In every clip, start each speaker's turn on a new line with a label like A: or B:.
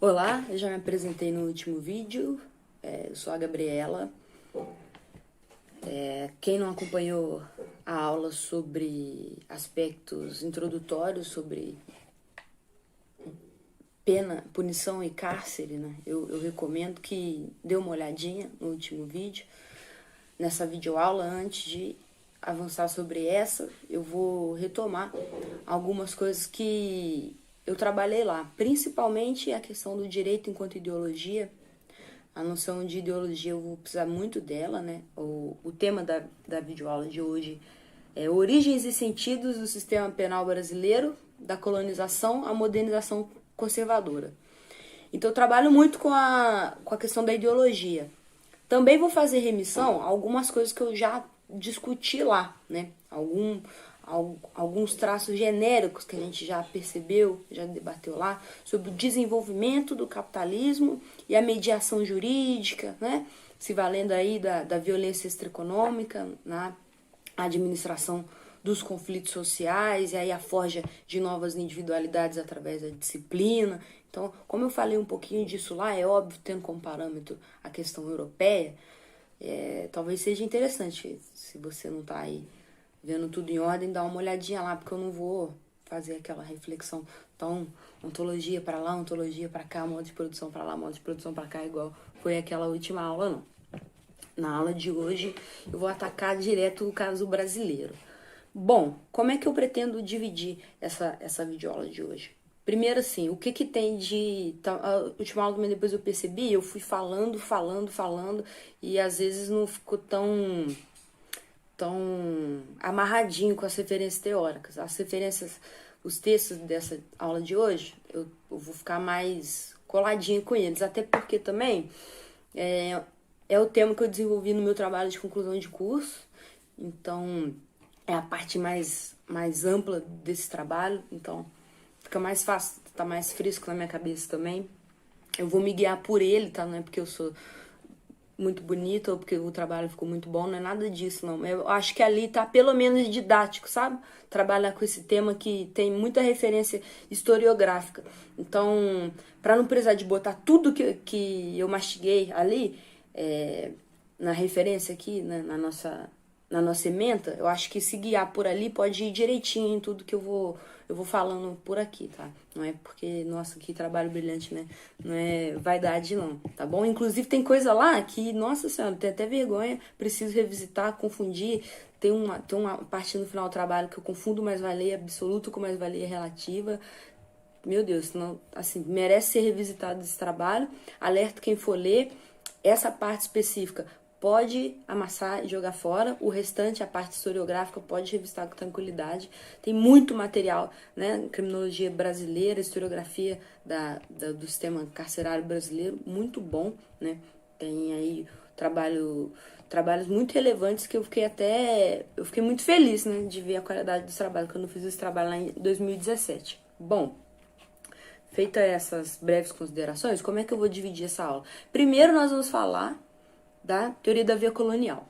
A: Olá, eu já me apresentei no último vídeo, eu sou a Gabriela. Quem não acompanhou a aula sobre aspectos introdutórios sobre pena, punição e cárcere, né? Eu recomendo que dê uma olhadinha no último vídeo. Nessa videoaula, antes de avançar sobre essa, eu vou retomar algumas coisas que eu trabalhei lá, principalmente a questão do direito enquanto ideologia. A noção de ideologia eu vou precisar muito dela, né? O tema da videoaula de hoje é Origens e Sentidos do Sistema Penal Brasileiro, da colonização à modernização conservadora. Então eu trabalho muito com a questão da ideologia. Também vou fazer remissão a algumas coisas que eu já discuti lá, né? Alguns traços genéricos que a gente já percebeu, já debateu lá, sobre o desenvolvimento do capitalismo e a mediação jurídica, né? Se valendo aí da violência extraeconômica na administração dos conflitos sociais e aí a forja de novas individualidades através da disciplina. Então, como eu falei um pouquinho disso lá, é óbvio, tendo como parâmetro a questão europeia, talvez seja interessante, se você não está aí vendo tudo em ordem, dar uma olhadinha lá, porque eu não vou fazer aquela reflexão tão ontologia para lá, ontologia para cá, modo de produção para lá, modo de produção para cá, igual foi aquela última aula, não. Na aula de hoje, eu vou atacar direto o caso brasileiro. Bom, como é que eu pretendo dividir essa videoaula de hoje? Primeiro, assim, o que tem de... A última aula também depois eu percebi, eu fui falando, e às vezes não ficou tão amarradinho com as referências teóricas. As referências, os textos dessa aula de hoje, eu vou ficar mais coladinho com eles, até porque também é o tema que eu desenvolvi no meu trabalho de conclusão de curso, então é a parte mais ampla desse trabalho, então fica mais fácil, tá mais fresco na minha cabeça também. Eu vou me guiar por ele, tá? Não é porque eu sou muito bonita ou porque o trabalho ficou muito bom, não é nada disso, não. Eu acho que ali tá pelo menos didático, sabe? Trabalhar com esse tema que tem muita referência historiográfica. Então, para não precisar de botar tudo que eu mastiguei ali, na referência aqui, né, na nossa ementa, eu acho que se guiar por ali pode ir direitinho em tudo que eu vou falando por aqui, tá? Não é porque, nossa, que trabalho brilhante, né? Não é vaidade, não, tá bom? Inclusive tem coisa lá que, nossa senhora, tem até vergonha, preciso revisitar, confundir. Tem uma parte no final do trabalho que eu confundo mais-valia absoluta com mais-valia relativa. Meu Deus, não, assim, merece ser revisitado esse trabalho. Alerta quem for ler, essa parte específica pode amassar e jogar fora, o restante, a parte historiográfica, pode revistar com tranquilidade. Tem muito material, né? Criminologia brasileira, historiografia do sistema carcerário brasileiro, muito bom, né? Tem aí trabalhos muito relevantes que eu fiquei muito feliz, né, de ver a qualidade dos trabalhos, quando eu fiz esse trabalho lá em 2017. Bom, feitas essas breves considerações, como é que eu vou dividir essa aula? Primeiro nós vamos falar da teoria da via colonial.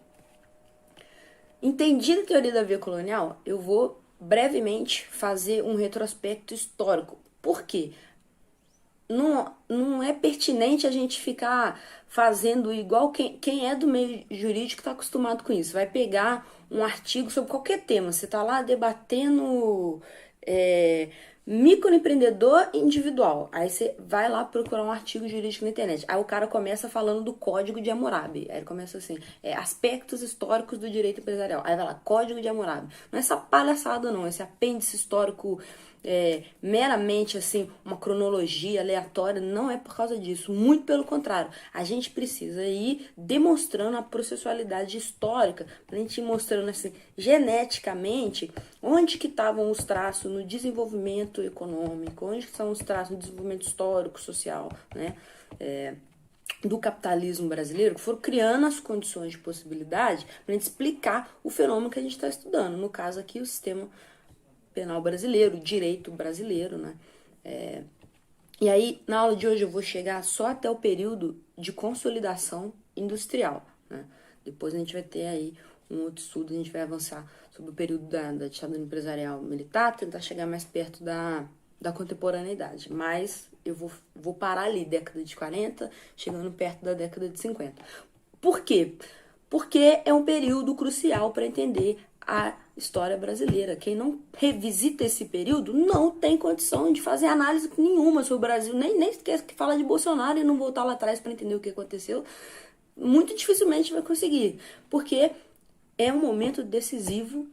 A: Entendida a teoria da via colonial, eu vou brevemente fazer um retrospecto histórico. Por quê? Não é pertinente a gente ficar fazendo igual quem é do meio jurídico está acostumado com isso. Vai pegar um artigo sobre qualquer tema. Você está lá debatendo microempreendedor individual. Aí você vai lá procurar um artigo jurídico na internet. Aí o cara começa falando do Código de Hammurabi. Aí ele começa assim, aspectos históricos do direito empresarial. Aí vai lá, Código de Hammurabi. Não é essa palhaçada não, esse apêndice histórico meramente assim, uma cronologia aleatória, não é por causa disso, muito pelo contrário, a gente precisa ir demonstrando a processualidade histórica, pra gente ir mostrando assim, geneticamente, onde que estavam os traços no desenvolvimento econômico, onde que são os traços no desenvolvimento histórico, social, né, do capitalismo brasileiro, que foram criando as condições de possibilidade para a gente explicar o fenômeno que a gente está estudando, no caso aqui o sistema penal brasileiro, direito brasileiro, né? E aí, na aula de hoje, eu vou chegar só até o período de consolidação industrial, né? Depois a gente vai ter aí um outro estudo, a gente vai avançar sobre o período da ditadura empresarial militar, tentar chegar mais perto da contemporaneidade. Mas vou parar ali, década de 40, chegando perto da década de 50. Por quê? Porque é um período crucial para entender a história brasileira. Quem não revisita esse período não tem condição de fazer análise nenhuma sobre o Brasil, nem quer que fala de Bolsonaro e não voltar lá atrás para entender o que aconteceu. Muito dificilmente vai conseguir, porque é um momento decisivo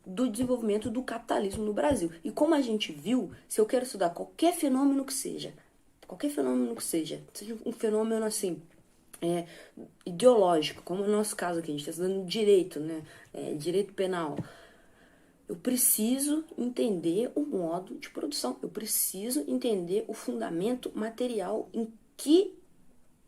A: do desenvolvimento do capitalismo no Brasil. E como a gente viu, se eu quero estudar qualquer fenômeno que seja um fenômeno assim, ideológico, como no nosso caso aqui, a gente está estudando direito, né? Direito penal. Eu preciso entender o modo de produção, eu preciso entender o fundamento material em que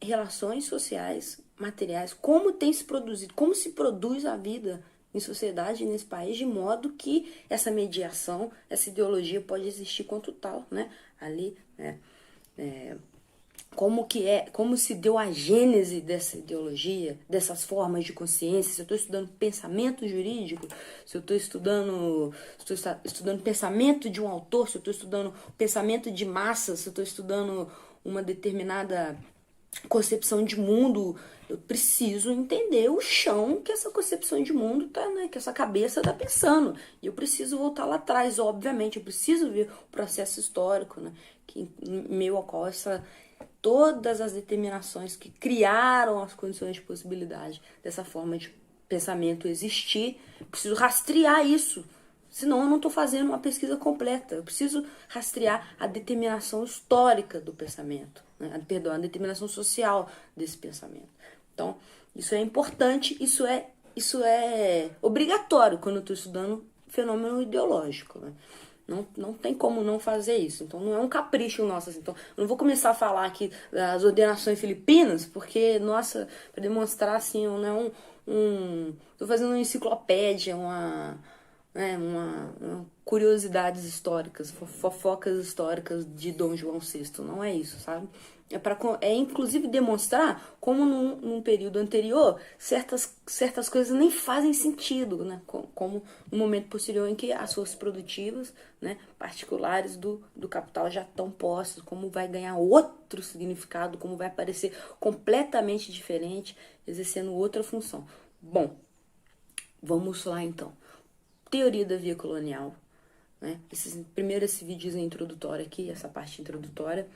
A: relações sociais, materiais, como tem se produzido, como se produz a vida em sociedade nesse país, de modo que essa mediação, essa ideologia pode existir quanto tal, né? Ali, né? Como se deu a gênese dessa ideologia, dessas formas de consciência. Se eu estou estudando pensamento jurídico, se eu estou estudando pensamento de um autor, se eu estou estudando pensamento de massa, se eu estou estudando uma determinada concepção de mundo, eu preciso entender o chão que essa concepção de mundo tá, né, que essa cabeça tá pensando. E eu preciso voltar lá atrás, obviamente, eu preciso ver o processo histórico, né, que em meio ao qual todas as determinações que criaram as condições de possibilidade dessa forma de pensamento existir, eu preciso rastrear isso. Senão eu não estou fazendo uma pesquisa completa. Eu preciso rastrear a determinação histórica do pensamento, né? Perdão, a determinação social desse pensamento. Então, isso é importante, isso é obrigatório quando eu estou estudando fenômeno ideológico, né? Não tem como não fazer isso. Então, não é um capricho nosso. Assim. Então, eu não vou começar a falar aqui das ordenações filipinas, porque, nossa, para demonstrar, assim, não é tô fazendo uma enciclopédia, uma curiosidades históricas, fofocas históricas de Dom João VI. Não é isso, sabe? É inclusive demonstrar como num período anterior certas coisas nem fazem sentido, né? Como no momento posterior em que as forças produtivas, né, particulares do capital já estão postas, como vai ganhar outro significado, como vai aparecer completamente diferente, exercendo outra função. Bom, vamos lá então. Teoria da via colonial, né? Primeiro esse vídeo introdutório aqui, essa parte introdutória,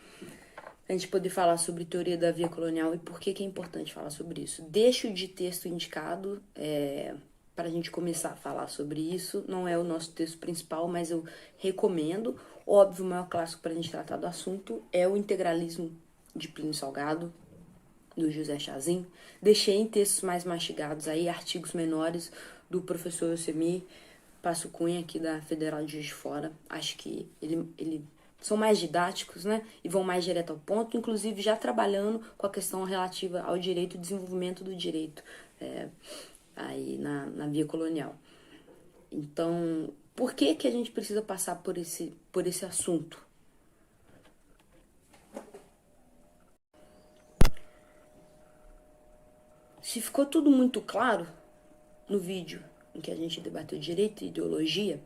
A: a gente poder falar sobre teoria da via colonial e por que é importante falar sobre isso. Deixo de texto indicado para a gente começar a falar sobre isso. Não é o nosso texto principal, mas eu recomendo. Óbvio, o maior clássico para a gente tratar do assunto é o Integralismo de Plínio Salgado, do José Chazin. Deixei em textos mais mastigados aí, artigos menores do professor Yosemir Passo Cunha, aqui da Federal de Juiz de Fora. Acho que ele são mais didáticos, né? E vão mais direto ao ponto, inclusive já trabalhando com a questão relativa ao direito e desenvolvimento do direito aí na via colonial. Então, por que a gente precisa passar por esse assunto? Se ficou tudo muito claro no vídeo em que a gente debateu direito e ideologia,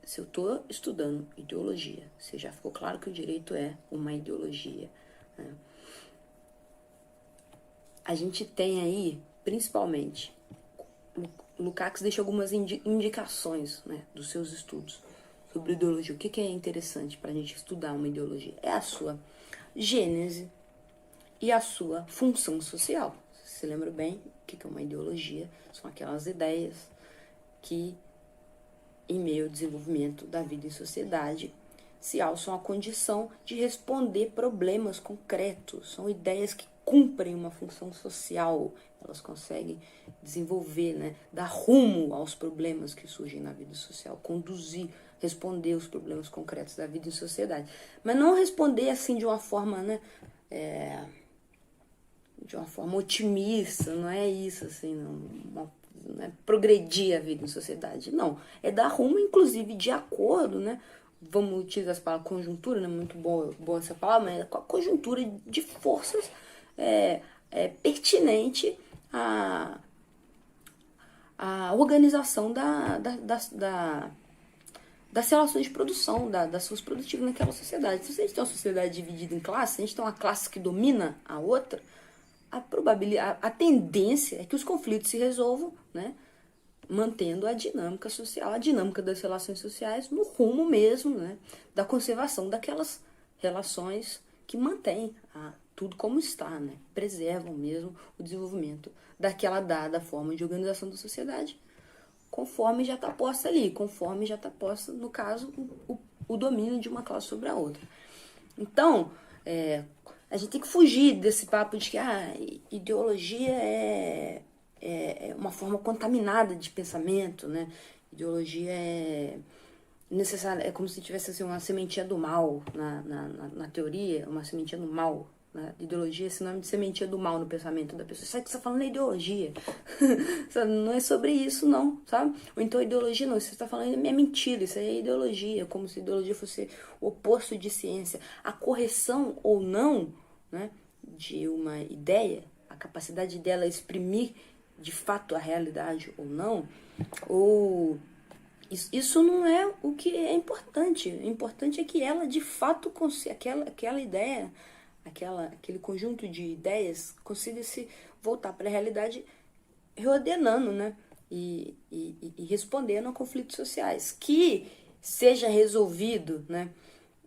A: se eu estou estudando ideologia, se já ficou claro que o direito é uma ideologia, né? A gente tem aí, principalmente, Lukács deixa algumas indicações, né, dos seus estudos sobre ideologia. O que é interessante para a gente estudar uma ideologia? É a sua gênese e a sua função social. Você lembra bem o que é uma ideologia? São aquelas ideias que, em meio ao desenvolvimento da vida em sociedade, se alçam a condição de responder problemas concretos. São ideias que cumprem uma função social. Elas conseguem desenvolver, né, dar rumo aos problemas que surgem na vida social, conduzir, responder os problemas concretos da vida em sociedade. Mas não responder assim de uma forma, né, de uma forma otimista, não é isso, assim, não é progredir a vida em sociedade, não. É dar rumo, inclusive, de acordo, né? Vamos utilizar essa palavra conjuntura, né? Muito boa essa palavra, mas com a conjuntura de forças pertinente à organização das relações de produção, das forças produtivas naquela sociedade. Então, se a gente tem uma sociedade dividida em classes, se a gente tem uma classe que domina a outra, a tendência é que os conflitos se resolvam, né, mantendo a dinâmica social, a dinâmica das relações sociais no rumo mesmo, né, da conservação daquelas relações que mantêm tudo como está, né, preservam mesmo o desenvolvimento daquela dada forma de organização da sociedade, conforme já está posta ali, conforme já está posta, no caso, o domínio de uma classe sobre a outra. Então, a gente tem que fugir desse papo de que ideologia é uma forma contaminada de pensamento, né? Ideologia é necessária, é como se tivesse assim, uma sementinha do mal na teoria, uma sementinha do mal. Né? Ideologia é sinônimo de sementinha do mal no pensamento da pessoa. Sabe que você está falando é ideologia. Não é sobre isso, não, sabe? Ou então ideologia não, você está falando é mentira, isso aí é ideologia, como se ideologia fosse o oposto de ciência. A correção ou não, né, de uma ideia, a capacidade dela exprimir de fato a realidade ou não, ou isso não é o que é importante. O importante é que ela de fato aquela ideia, aquele conjunto de ideias consiga se voltar para a realidade reordenando, né? E respondendo a conflitos sociais. Que seja resolvido, né,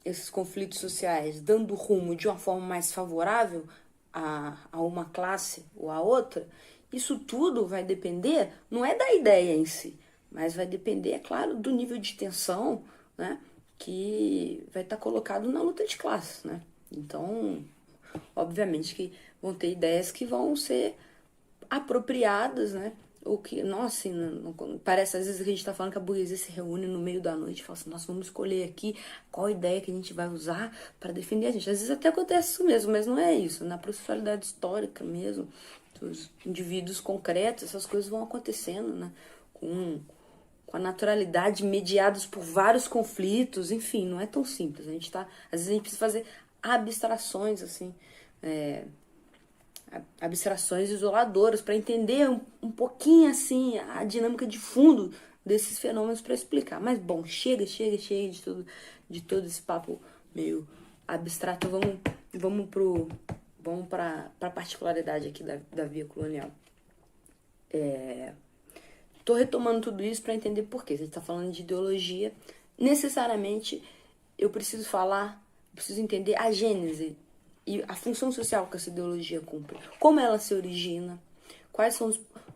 A: esses conflitos sociais dando rumo de uma forma mais favorável a uma classe ou a outra, isso tudo vai depender, não é da ideia em si, mas vai depender, é claro, do nível de tensão, né, que vai estar colocado na luta de classes, né? Então, obviamente que vão ter ideias que vão ser apropriadas, né? Ou que, nossa, assim, parece às vezes que a gente tá falando que a burguesia se reúne no meio da noite e fala assim, nossa, vamos escolher aqui qual ideia que a gente vai usar para defender a gente. Às vezes até acontece isso mesmo, mas não é isso. Na processualidade histórica mesmo, os indivíduos concretos, essas coisas vão acontecendo, né? Com a naturalidade, mediados por vários conflitos, enfim, não é tão simples. Às vezes a gente precisa fazer abstrações, assim, abstrações isoladoras para entender um pouquinho, assim, a dinâmica de fundo desses fenômenos para explicar. Mas, bom, chega de todo esse papo meio abstrato. Vamos para a particularidade aqui da via colonial. Tô retomando tudo isso para entender por quê. Você está falando de ideologia. Necessariamente, eu preciso entender a gênese e a função social que essa ideologia cumpre. Como ela se origina, quais são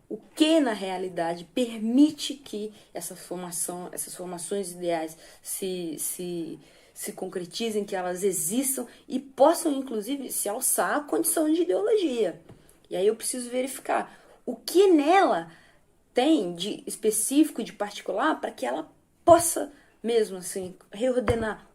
A: o que na realidade permite que essas formações ideais se concretizem, que elas existam e possam, inclusive, se alçar à condição de ideologia. E aí eu preciso verificar o que nela tem de específico, de particular, para que ela possa mesmo assim reordenar,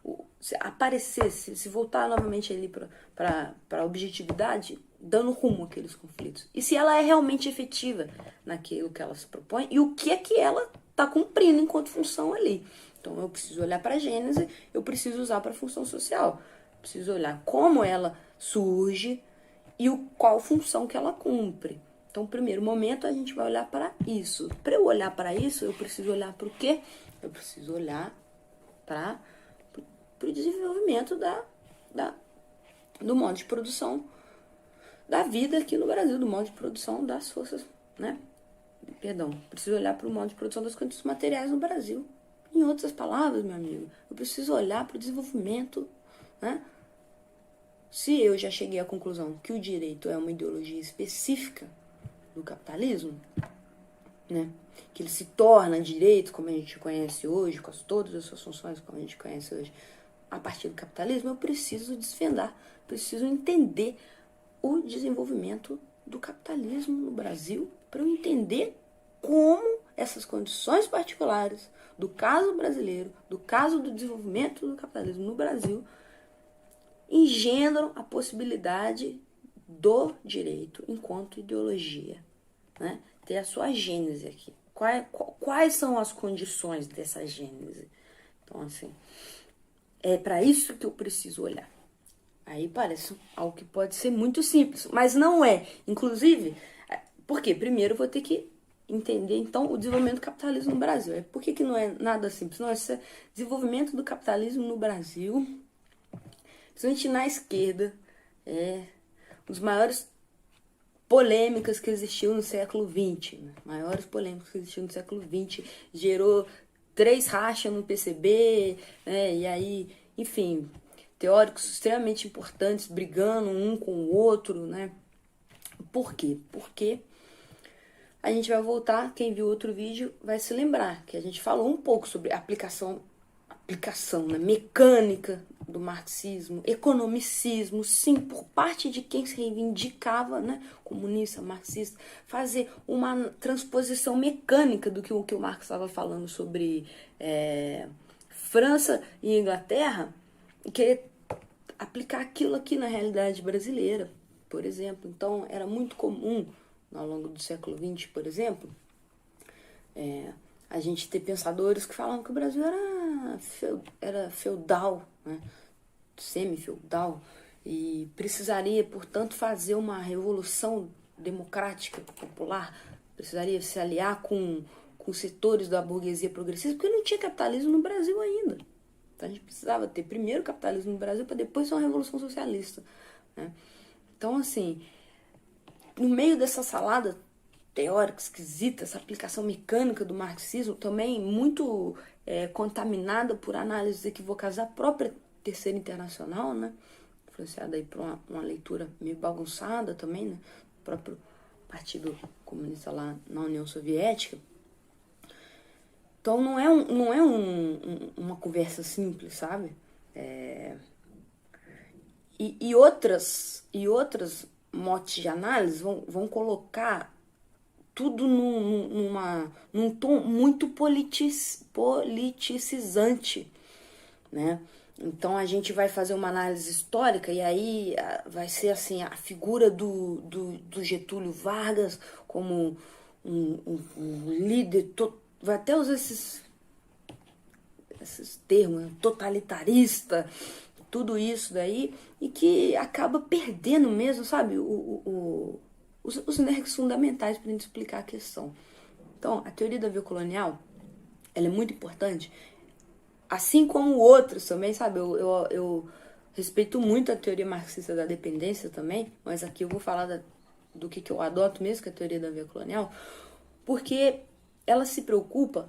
A: aparecer, se voltar novamente ali para a objetividade, dando rumo àqueles conflitos. E se ela é realmente efetiva naquilo que ela se propõe e o que é que ela está cumprindo enquanto função ali. Então eu preciso olhar para a gênese, eu preciso usar para a função social. Preciso olhar como ela surge e qual função que ela cumpre. Então, no primeiro momento, a gente vai olhar para isso. Para eu olhar para isso, eu preciso olhar para o quê? Eu preciso olhar para o desenvolvimento do modo de produção da vida aqui no Brasil, do modo de produção das forças, né? Perdão, preciso olhar para o modo de produção das condições materiais no Brasil. Em outras palavras, meu amigo, eu preciso olhar para o desenvolvimento, né? Se eu já cheguei à conclusão que o direito é uma ideologia específica do capitalismo, né, que ele se torna direito como a gente conhece hoje, com todas as suas funções como a gente conhece hoje, a partir do capitalismo, eu preciso desvendar, preciso entender o desenvolvimento do capitalismo no Brasil, para eu entender como essas condições particulares do caso brasileiro, do caso do desenvolvimento do capitalismo no Brasil, engendram a possibilidade do direito enquanto ideologia, né? Ter a sua gênese aqui. Quais são as condições dessa gênese? Então, assim, é para isso que eu preciso olhar. Aí parece algo que pode ser muito simples, mas não é. Inclusive, porque primeiro eu vou ter que entender, então, o desenvolvimento do capitalismo no Brasil. Por que não é nada simples? Não, esse desenvolvimento do capitalismo no Brasil, principalmente na esquerda, é um dos maiores polêmicas que existiu no século XX, né? Maiores polêmicas que existiu no século XX, gerou 3 rachas no PCB, né? E aí, enfim, teóricos extremamente importantes brigando um com o outro, né? Por quê? Porque a gente vai voltar, quem viu outro vídeo vai se lembrar que a gente falou um pouco sobre aplicação, né, mecânica do marxismo, economicismo, sim, por parte de quem se reivindicava, né, comunista, marxista, fazer uma transposição mecânica do que o Marx estava falando sobre França e Inglaterra, e querer aplicar aquilo aqui na realidade brasileira, por exemplo. Então, era muito comum, ao longo do século XX, por exemplo, a gente ter pensadores que falavam que o Brasil era feudal, né? Semi-feudal, e precisaria, portanto, fazer uma revolução democrática, popular, precisaria se aliar com setores da burguesia progressista, porque não tinha capitalismo no Brasil ainda. Então a gente precisava ter primeiro o capitalismo no Brasil para depois ter uma revolução socialista, né? Então, assim, no meio dessa salada teórica esquisita, essa aplicação mecânica do marxismo, também muito contaminada por análises equivocadas da própria Terceira Internacional, né? Influenciada aí por uma leitura meio bagunçada também, né? Do próprio Partido Comunista lá na União Soviética. Então não é uma conversa simples, sabe? E outras motes de análise vão colocar tudo num tom muito politicizante, né? Então a gente vai fazer uma análise histórica e aí vai ser assim a figura do Getúlio Vargas como um líder, vai até usar esses termos, né? Totalitarista, tudo isso daí, e que acaba perdendo mesmo, sabe, os nervos fundamentais para a gente explicar a questão. Então, a teoria da via colonial, ela é muito importante, assim como outros também, sabe? Eu respeito muito a teoria marxista da dependência também, mas aqui eu vou falar do que eu adoto mesmo, que é a teoria da via colonial, porque ela se preocupa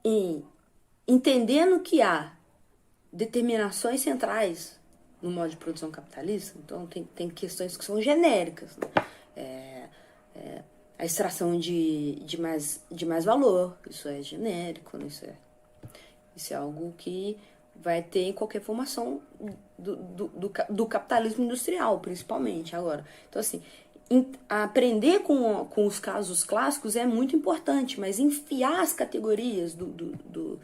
A: em entendendo que há determinações centrais no modo de produção capitalista, então tem questões que são genéricas, né? A extração de mais valor, isso é genérico, né? Isso é algo que vai ter em qualquer formação do capitalismo industrial, principalmente agora. Então, assim, aprender com os casos clássicos é muito importante, mas enfiar as categorias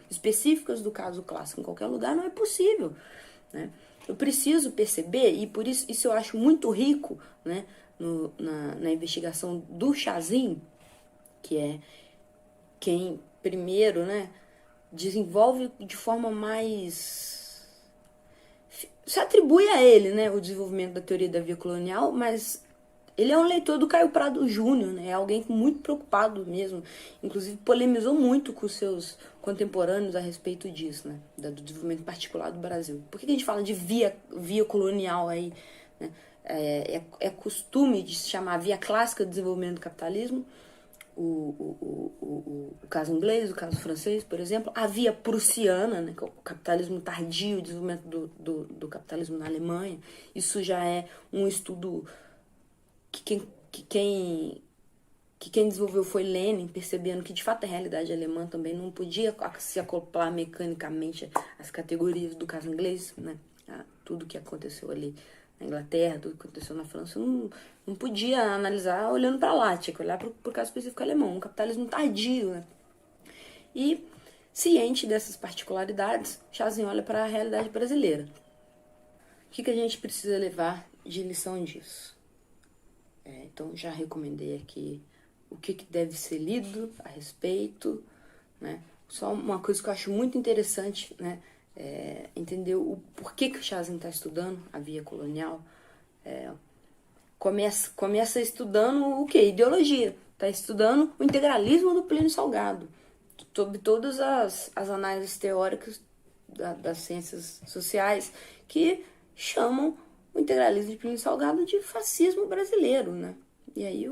A: específicas do caso clássico em qualquer lugar não é possível, né? Eu preciso perceber, e por isso eu acho muito rico, né, na investigação do Chazin, que é quem primeiro, né, desenvolve de forma mais... se atribui a ele, né, o desenvolvimento da teoria da via colonial, mas ele é um leitor do Caio Prado Júnior, né? É alguém muito preocupado mesmo, inclusive polemizou muito com os seus contemporâneos a respeito disso, né? Do desenvolvimento particular do Brasil. Por que a gente fala de via colonial aí, né? É costume de se chamar via clássica do desenvolvimento do capitalismo, o caso inglês, o caso francês, por exemplo, a via prussiana, né, que é o capitalismo tardio, o desenvolvimento do capitalismo na Alemanha. Isso já é um estudo que quem desenvolveu foi Lenin, percebendo que de fato a realidade alemã também não podia se acoplar mecanicamente às categorias do caso inglês, né? Tudo que aconteceu ali na Inglaterra, tudo que aconteceu na França, não podia analisar olhando para lá, tinha que olhar para o caso específico alemão, um capitalismo tardio, né? E, ciente dessas particularidades, Chazin olha para a realidade brasileira. O que a gente precisa levar de lição disso? Então, já recomendei aqui o que deve ser lido a respeito, né? Só uma coisa que eu acho muito interessante, né? Entender o porquê que o Chazin está estudando a via colonial. começa estudando o quê? Ideologia. Está estudando o integralismo do Plínio Salgado, sobre todas as análises teóricas das ciências sociais que chamam o integralismo de Plínio Salgado de fascismo brasileiro, né? E aí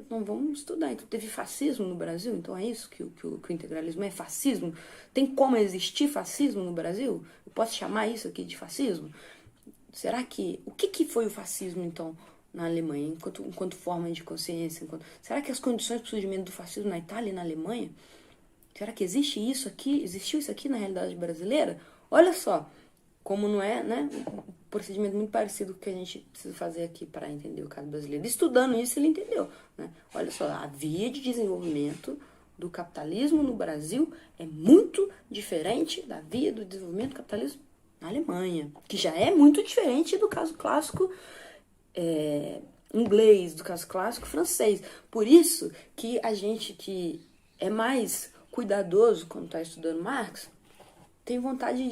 A: não vamos estudar. Então teve fascismo no Brasil? Então é isso que o integralismo é? Fascismo? Tem como existir fascismo no Brasil? Eu posso chamar isso aqui de fascismo? Será que... O que foi o fascismo, então, na Alemanha, enquanto forma de consciência? Será que as condições para o surgimento do fascismo na Itália e na Alemanha? Será que existiu isso aqui na realidade brasileira? Olha só, como não é, né? Um procedimento muito parecido com o que a gente precisa fazer aqui para entender o caso brasileiro. Estudando isso, ele entendeu, né? Olha só, a via de desenvolvimento do capitalismo no Brasil é muito diferente da via do desenvolvimento do capitalismo na Alemanha, que já é muito diferente do caso clássico inglês, do caso clássico francês. Por isso que a gente que é mais cuidadoso quando está estudando Marx tem vontade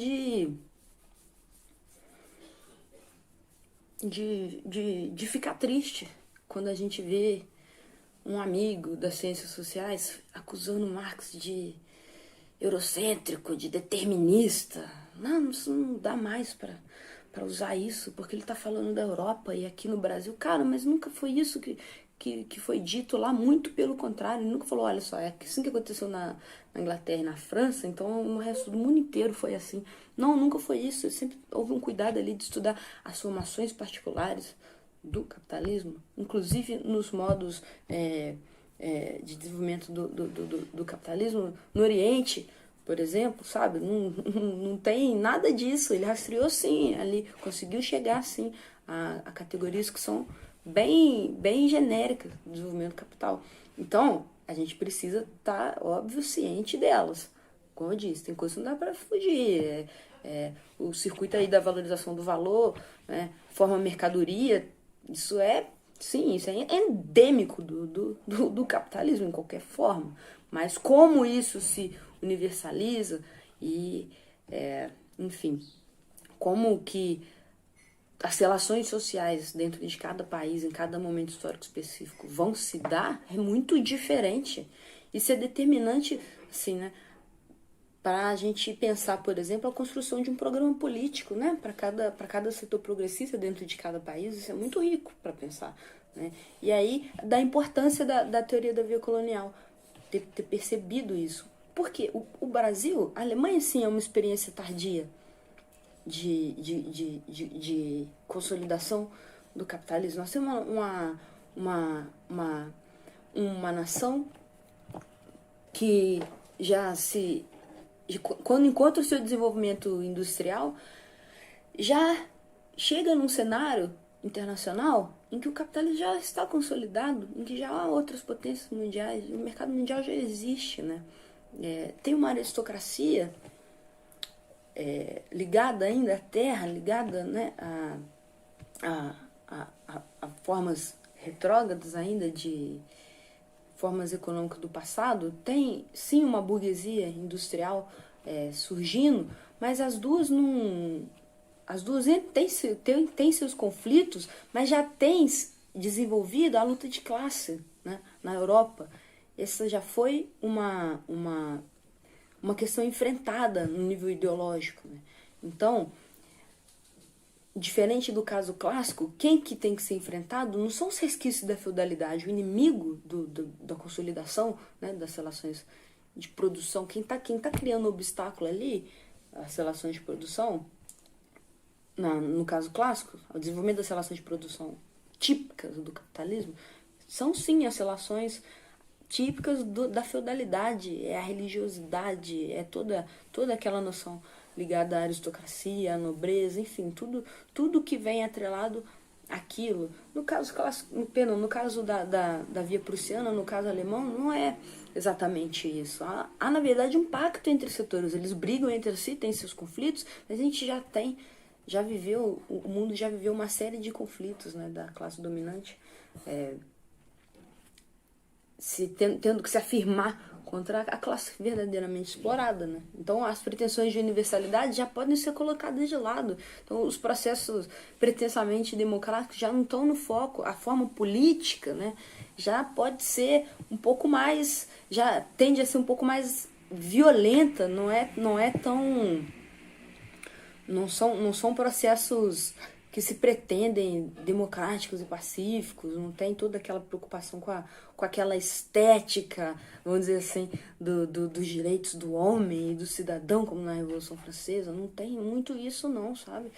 A: de ficar triste quando a gente vê um amigo das ciências sociais acusando Marx de eurocêntrico, de determinista. Não, isso não dá mais para usar isso, porque ele está falando da Europa e aqui no Brasil. Cara, mas nunca foi isso que foi dito lá, muito pelo contrário. Ele nunca falou, olha só, é assim que aconteceu na Inglaterra e na França, então no resto do mundo inteiro foi assim. Não, nunca foi isso. Sempre houve um cuidado ali de estudar as formações particulares do capitalismo, inclusive nos modos de desenvolvimento do capitalismo no Oriente, por exemplo, sabe? Não tem nada disso. Ele rastreou sim, ali conseguiu chegar sim a categorias que são bem genéricas do desenvolvimento do capital. Então, a gente precisa estar, óbvio, ciente delas. Como eu disse, tem coisa que não dá para fugir. O circuito aí da valorização do valor, né? Forma mercadoria, isso é endêmico do capitalismo em qualquer forma. Mas como isso se universaliza e, enfim, como que as relações sociais dentro de cada país, em cada momento histórico específico, vão se dar, é muito diferente. Isso é determinante, assim, né, para a gente pensar, por exemplo, a construção de um programa político, né, para cada setor progressista dentro de cada país. Isso é muito rico para pensar, né? E aí, da importância da teoria da via colonial, ter percebido isso. Porque o Brasil, a Alemanha, sim, é uma experiência tardia de consolidação do capitalismo. Nós temos uma nação que já quando encontra o seu desenvolvimento industrial, já chega num cenário internacional em que o capitalismo já está consolidado, em que já há outras potências mundiais, o mercado mundial já existe, né? Tem uma aristocracia ligada ainda à terra, ligada, né, a formas retrógradas ainda de formas econômicas do passado. Tem sim uma burguesia industrial surgindo, mas as duas têm seus conflitos, mas já tem desenvolvido a luta de classe, né, na Europa. Essa já foi uma questão enfrentada no nível ideológico, né? Então, diferente do caso clássico, quem que tem que ser enfrentado não são os resquícios da feudalidade. O inimigo da consolidação, né, das relações de produção, quem tá criando obstáculo ali, as relações de produção, no caso clássico, o desenvolvimento das relações de produção típicas do capitalismo, são sim as relações típicas da feudalidade, é a religiosidade, é toda aquela noção ligada à aristocracia, à nobreza, enfim, tudo que vem atrelado àquilo. No caso clássico, no caso da via prussiana, no caso alemão, não é exatamente isso. Há, na verdade, um pacto entre setores, eles brigam entre si, têm seus conflitos, mas a gente o mundo já viveu uma série de conflitos, né, da classe dominante, tendo que se afirmar contra a classe verdadeiramente explorada, né? Então as pretensões de universalidade já podem ser colocadas de lado. Então os processos pretensamente democráticos já não estão no foco. A forma política, né, já pode ser um pouco mais, já tende a ser um pouco mais violenta, não é tão, não são processos que se pretendem democráticos e pacíficos, não tem toda aquela preocupação com aquela estética, vamos dizer assim, dos direitos do homem e do cidadão, como na Revolução Francesa, não tem muito isso não, sabe?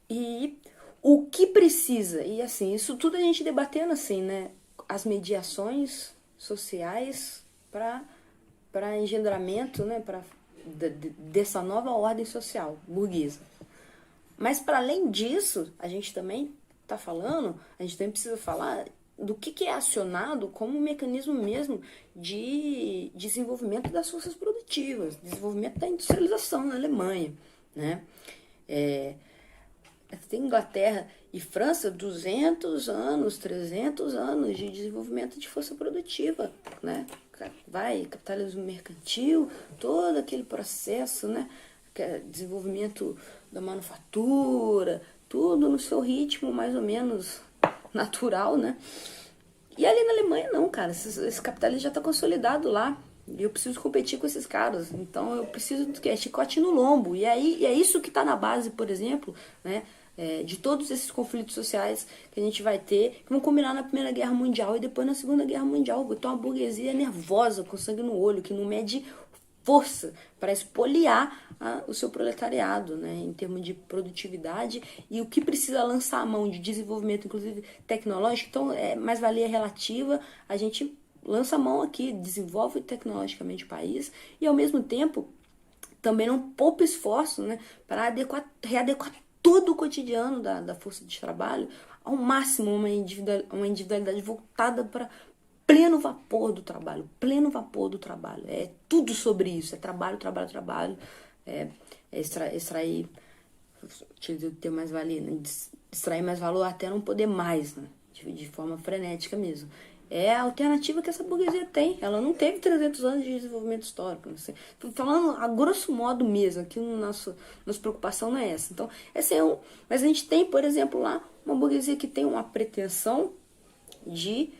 A: E o que precisa, e assim, isso tudo a gente debatendo assim, né? As mediações sociais para engendramento, né? Dessa nova ordem social burguesa. Mas para além disso, a gente também está falando, a gente também precisa falar do que é acionado como um mecanismo mesmo de desenvolvimento das forças produtivas, desenvolvimento da industrialização na Alemanha, né? Tem Inglaterra e França 200 anos, 300 anos de desenvolvimento de força produtiva, né? Vai, capitalismo mercantil, todo aquele processo, né? Desenvolvimento da manufatura, tudo no seu ritmo mais ou menos natural, né? E ali na Alemanha não, cara, esse capitalismo já está consolidado lá. E eu preciso competir com esses caras. Então eu preciso que é chicote no lombo. E aí é isso que está na base, por exemplo, né? De todos esses conflitos sociais que a gente vai ter, que vão combinar na Primeira Guerra Mundial e depois na Segunda Guerra Mundial. Então uma burguesia nervosa, com sangue no olho, que não mede força para espoliar o seu proletariado, né, em termos de produtividade, e o que precisa lançar a mão de desenvolvimento, inclusive tecnológico. Então, mais-valia relativa, a gente lança a mão aqui, desenvolve tecnologicamente o país, e ao mesmo tempo também não poupa esforço, né, para readequar todo o cotidiano da força de trabalho ao máximo, uma individualidade voltada para pleno vapor do trabalho, pleno vapor do trabalho. É tudo sobre isso, é trabalho, trabalho, trabalho, extrair, ter mais valia, né? Extrair mais valor até não poder mais, né? De forma frenética mesmo. É a alternativa que essa burguesia tem. Ela não teve 300 anos de desenvolvimento histórico. Assim. Tô falando a grosso modo mesmo, aqui nossa preocupação não é essa. Então, mas a gente tem, por exemplo, lá uma burguesia que tem uma pretensão de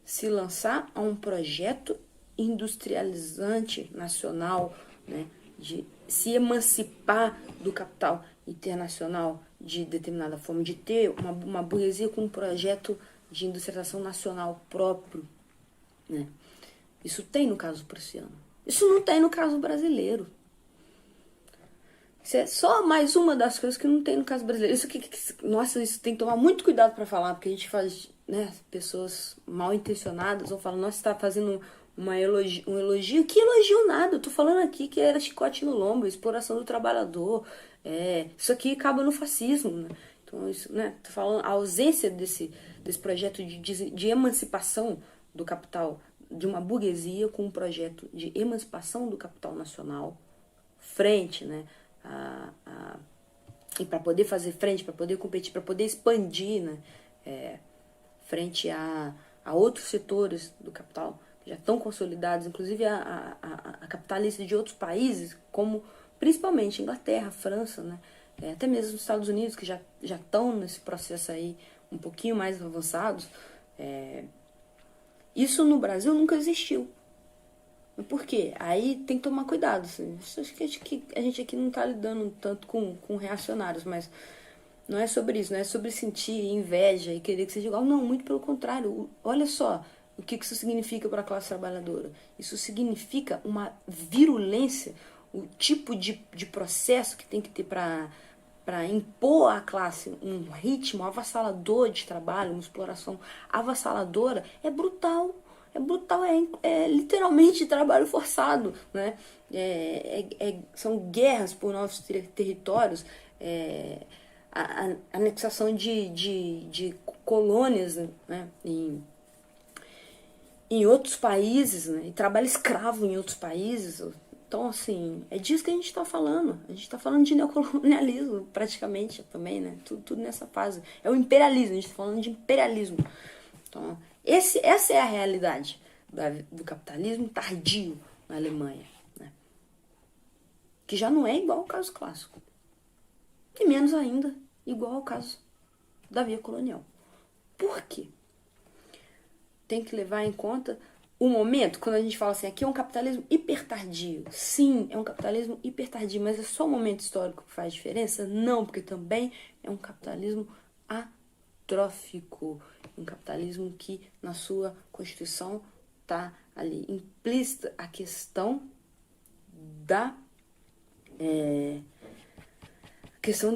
A: se lançar a um projeto industrializante nacional, né, de se emancipar do capital internacional de determinada forma, de ter uma burguesia com um projeto de industrialização nacional próprio, né? Isso tem no caso prussiano. Isso não tem no caso brasileiro. Isso é só mais uma das coisas que não tem no caso brasileiro. Nossa, isso tem que tomar muito cuidado para falar, porque a gente faz, né, pessoas mal intencionadas vão falar, nossa, você tá fazendo um elogio. Que elogio nada, eu tô falando aqui que era chicote no lombo, exploração do trabalhador. Isso aqui acaba no fascismo, né? Então, isso, né, tô falando a ausência desse projeto de emancipação do capital, de uma burguesia com um projeto de emancipação do capital nacional frente, né, e para poder fazer frente, para poder competir, para poder expandir, né, frente a outros setores do capital que já estão consolidados, inclusive a capitalistas de outros países, como principalmente Inglaterra, França, né, até mesmo os Estados Unidos, que já estão nesse processo aí um pouquinho mais avançados. Isso no Brasil nunca existiu. Por quê? Aí tem que tomar cuidado. Assim. Acho que a gente aqui não está lidando tanto com reacionários, mas não é sobre isso, não é sobre sentir inveja e querer que seja igual. Não, muito pelo contrário. Olha só o que isso significa para a classe trabalhadora. Isso significa uma virulência, o tipo de processo que tem que ter para impor à classe um ritmo avassalador de trabalho, uma exploração avassaladora, é brutal. É brutal, é literalmente trabalho forçado, né? São guerras por novos territórios, a anexação de colônias, né? Em outros países, né? E trabalho escravo em outros países. Então, assim, é disso que a gente está falando. A gente está falando de neocolonialismo, praticamente, também, né? Tudo nessa fase. É o imperialismo, a gente está falando de imperialismo. Então, essa é a realidade do capitalismo tardio na Alemanha, né? Que já não é igual ao caso clássico. E menos ainda igual ao caso da via colonial. Por quê? Tem que levar em conta o momento, quando a gente fala assim, aqui é um capitalismo hipertardio. Sim, é um capitalismo hipertardio, mas é só o momento histórico que faz diferença? Não, porque também é um capitalismo atrófico. Um capitalismo que, na sua Constituição, está ali implícita a questão da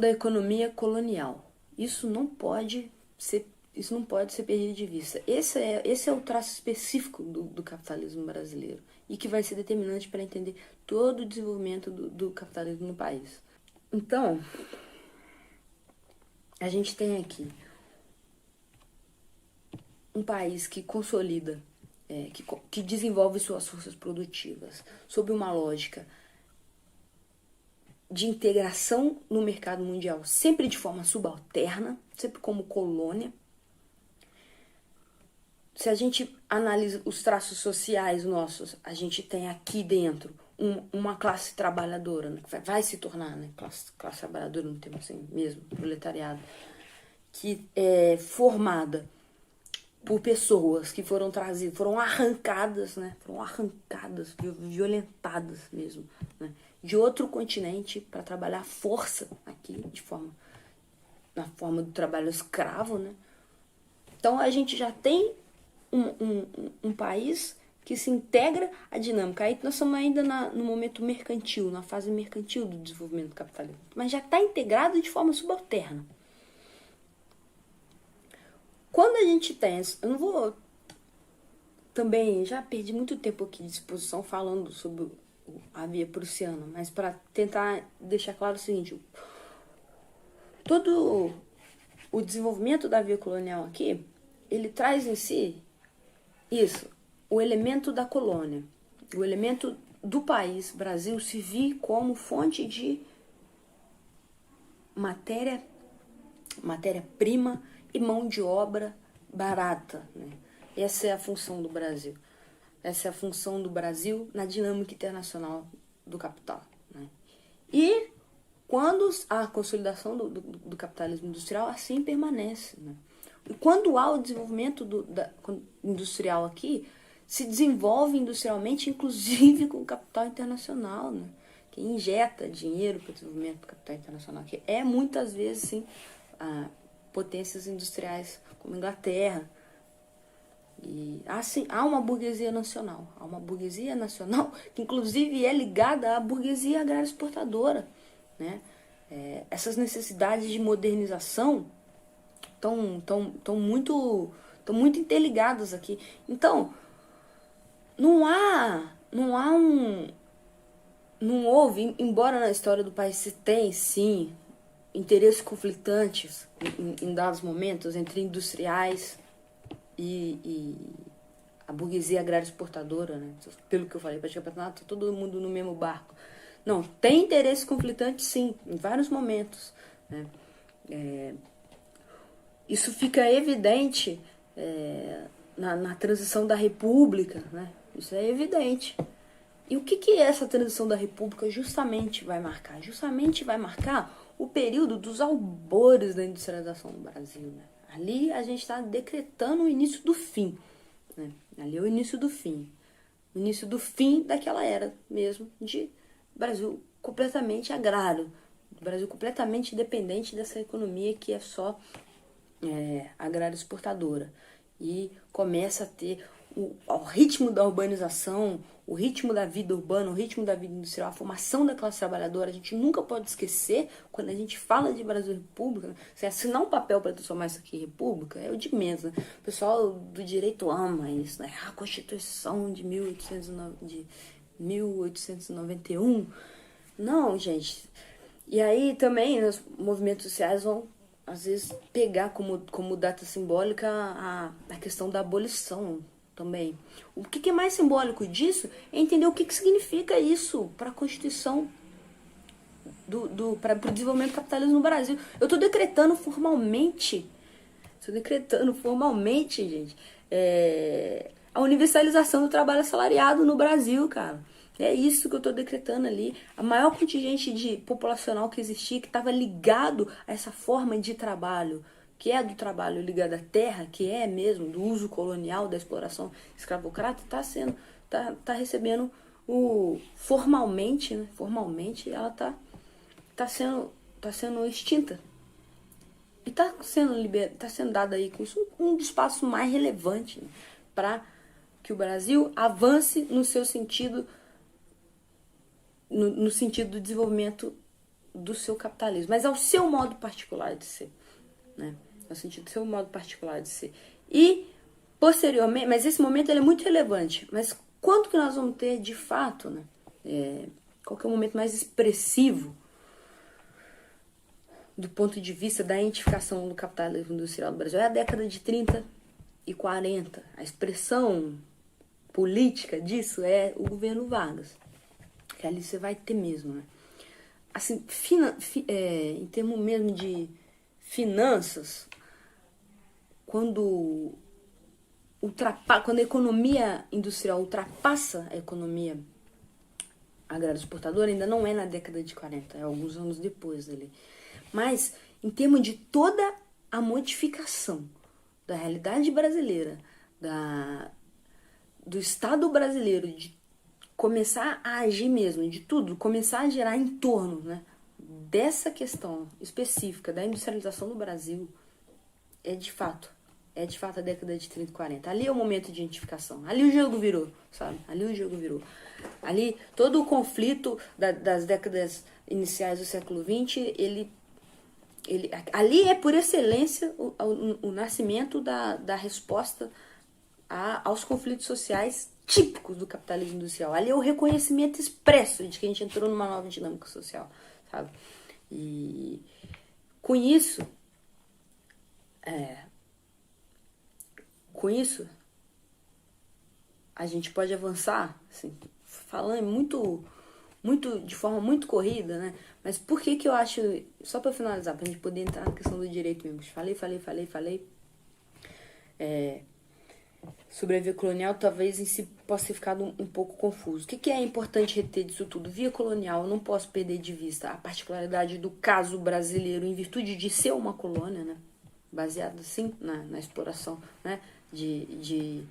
A: economia colonial. Isso não pode ser perdido de vista. Esse é o traço específico do capitalismo brasileiro e que vai ser determinante para entender todo o desenvolvimento do capitalismo no país. Então, a gente tem aqui um país que consolida, que desenvolve suas forças produtivas sob uma lógica de integração no mercado mundial, sempre de forma subalterna, sempre como colônia. Se a gente analisa os traços sociais nossos, a gente tem aqui dentro uma classe trabalhadora, né, que vai se tornar, né, classe trabalhadora, no termo assim mesmo, proletariado, que é formada por pessoas que foram trazidas, foram arrancadas, violentadas mesmo, né, de outro continente para trabalhar força aqui, na forma do trabalho escravo, né? Então a gente já tem um país que se integra à dinâmica. Aí nós estamos ainda no momento mercantil, na fase mercantil do desenvolvimento do capitalismo, mas já está integrado de forma subalterna. Quando a gente tem... Eu não vou... Também já perdi muito tempo aqui de exposição falando sobre a via prussiana, mas para tentar deixar claro o seguinte: todo o desenvolvimento da via colonial aqui, ele traz em si isso, o elemento da colônia, o elemento do país, Brasil, se vir como fonte de matéria-prima e mão de obra barata, né? Essa é a função do Brasil. Essa é a função do Brasil na dinâmica internacional do capital, né? E quando a consolidação do capitalismo industrial assim permanece, né? E quando há o desenvolvimento industrial aqui, se desenvolve industrialmente, inclusive com o capital internacional, né? Que injeta dinheiro para o desenvolvimento do capital internacional, que é muitas vezes, sim, potências industriais como a Inglaterra. E assim, há uma burguesia nacional, que inclusive é ligada à burguesia agrária exportadora, né? Essas necessidades de modernização estão muito interligadas aqui. Então, não houve, embora na história do país se tem, sim, interesses conflitantes em dados momentos entre industriais e a burguesia agrária exportadora, né? Pelo que eu falei, praticamente tá todo mundo no mesmo barco. Não, tem interesse conflitante, sim, em vários momentos, né? Isso fica evidente na transição da República, né? Isso é evidente. E o que essa transição da República justamente vai marcar? Justamente vai marcar o período dos albores da industrialização do Brasil, né? Ali a gente está decretando o início do fim, né? Ali é o início do fim. O início do fim daquela era mesmo de Brasil completamente agrário. Brasil completamente dependente dessa economia que é só agrária exportadora. E começa a ter o ritmo da urbanização, o ritmo da vida urbana, o ritmo da vida industrial, a formação da classe trabalhadora. A gente nunca pode esquecer, quando a gente fala de Brasil República, você assinar um papel para transformar isso aqui em república, é o de menos, né? O pessoal do direito ama isso, né? A Constituição de 1891. Não, gente. E aí também os movimentos sociais vão, às vezes, pegar como data simbólica a questão da abolição também. O que é mais simbólico disso é entender o que significa isso para a Constituição, para o desenvolvimento do capitalismo no Brasil. Eu estou decretando formalmente, gente, a universalização do trabalho assalariado no Brasil, cara. É isso que eu estou decretando ali. A maior contingente populacional que existia, que estava ligado a essa forma de trabalho, que é do trabalho ligado à terra, que é mesmo do uso colonial, da exploração escravocrata, tá recebendo formalmente, né? Formalmente ela tá sendo extinta. E tá sendo dado aí com isso um dos passos mais relevantes, né, para que o Brasil avance no seu sentido, no sentido do desenvolvimento do seu capitalismo, mas ao seu modo particular de ser, né? No sentido do seu modo particular de ser. E posteriormente, mas esse momento ele é muito relevante, mas quando que nós vamos ter de fato, né? Qual que é o momento mais expressivo do ponto de vista da identificação do capitalismo industrial do Brasil? É a década de 30 e 40. A expressão política disso é o governo Vargas. Que ali você vai ter mesmo, né? Assim, em termos mesmo de finanças, quando a economia industrial ultrapassa a economia agrária exportadora, ainda não é na década de 40, é alguns anos depois dali. Mas, em termos de toda a modificação da realidade brasileira, do Estado brasileiro, de começar a agir mesmo, de tudo, começar a girar em torno, né, dessa questão específica da industrialização do Brasil, é de fato a década de 30 e 40. Ali é o momento de identificação. Ali o jogo virou, sabe? Ali o jogo virou. Ali todo o conflito das décadas iniciais do século XX, ali é por excelência o nascimento da resposta aos conflitos sociais típicos do capitalismo industrial. Ali é o reconhecimento expresso de que a gente entrou numa nova dinâmica social, sabe? E com isso, a gente pode avançar, assim, falando de forma muito corrida, né? Mas por que eu acho, só para finalizar, pra gente poder entrar na questão do direito mesmo, falei, sobre a via colonial, talvez em si possa ter ficado um pouco confuso. O que é importante reter disso tudo? Via colonial, eu não posso perder de vista a particularidade do caso brasileiro em virtude de ser uma colônia, né? Baseado, sim, na exploração, né? de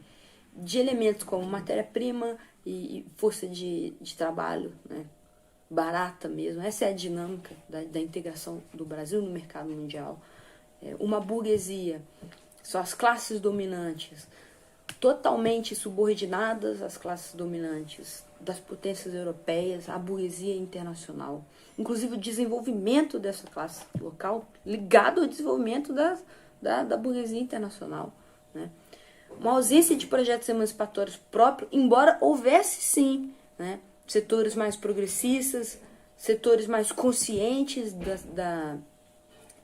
A: elementos como matéria-prima e força de trabalho, né? Barata mesmo. Essa é a dinâmica da integração do Brasil no mercado mundial. Uma burguesia, são as classes dominantes, totalmente subordinadas às classes dominantes das potências europeias, à burguesia internacional. Inclusive o desenvolvimento dessa classe local ligado ao desenvolvimento da burguesia internacional, né? Uma ausência de projetos emancipatórios próprios, embora houvesse sim, né, setores mais progressistas, setores mais conscientes